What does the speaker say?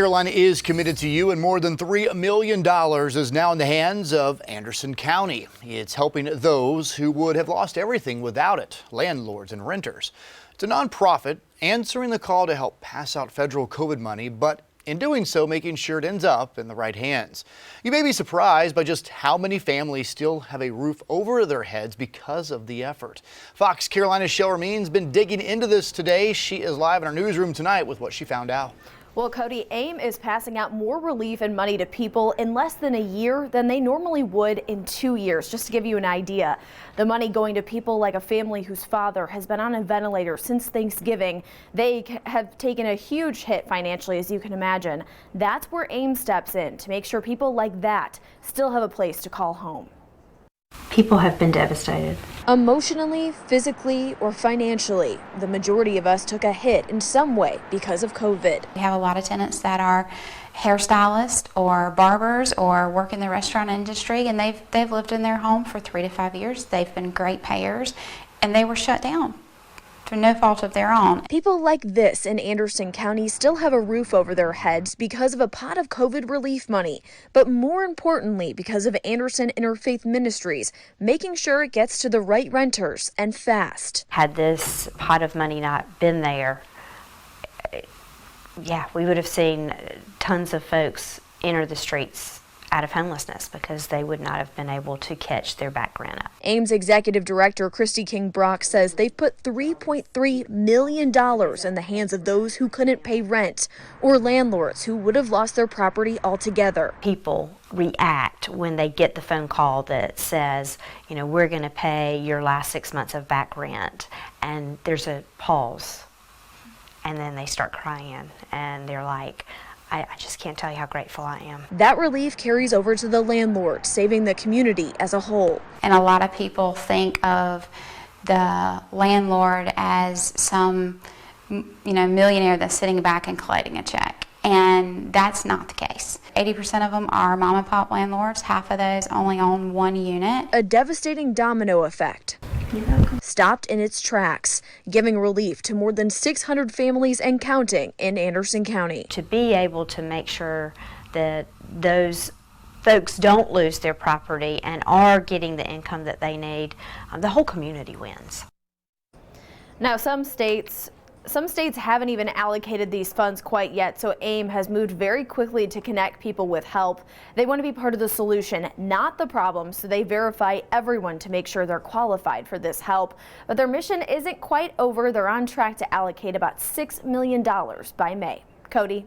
Carolina is committed to you, and more than $3 million is now in the hands of Anderson County. It's helping those who would have lost everything without it, landlords and renters. It's a nonprofit answering the call to help pass out federal COVID money, but in doing so, making sure it ends up in the right hands. You may be surprised by just how many families still have a roof over their heads because of the effort. Fox Carolina's Shel Ramin's been digging into this today. She is live in our newsroom tonight with what she found out. Well, Cody, AIM is passing out more relief and money to people in less than a year than they normally would in 2 years. Just to give you an idea, the money going to people like a family whose father has been on a ventilator since Thanksgiving. They have taken a huge hit financially, as you can imagine. That's where AIM steps in to make sure people like that still have a place to call home. People have been devastated. Emotionally, physically, or financially, the majority of us took a hit in some way because of COVID. We have a lot of tenants that are hairstylists or barbers or work in the restaurant industry, and they've lived in their home for 3 to 5 years. They've been great payers, and they were shut down through no fault of their own. People like this in Anderson County still have a roof over their heads because of a pot of COVID relief money, but more importantly because of Anderson Interfaith Ministries making sure it gets to the right renters and fast. Had this pot of money not been there, we would have seen tons of folks enter the streets out of homelessness because they would not have been able to catch their back rent up. AIM's executive director, Christy King Brock, says they've put $3.3 million in the hands of those who couldn't pay rent or landlords who would have lost their property altogether. People react when they get the phone call that says, we're going to pay your last 6 months of back rent, and there's a pause, and then they start crying, and they're like, I just can't tell you how grateful I am. That relief carries over to the landlord, saving the community as a whole. And a lot of people think of the landlord as some, millionaire that's sitting back and collecting a check. And that's not the case. 80% of them are mom and pop landlords. Half of those only own one unit. A devastating domino effect. Stopped in its tracks, giving relief to more than 600 families and counting in Anderson County. To be able to make sure that those folks don't lose their property and are getting the income that they need, the whole community wins. Now, some states haven't even allocated these funds quite yet, so AIM has moved very quickly to connect people with help. They want to be part of the solution, not the problem, so they verify everyone to make sure they're qualified for this help. But their mission isn't quite over. They're on track to allocate about $6 million by May. Cody?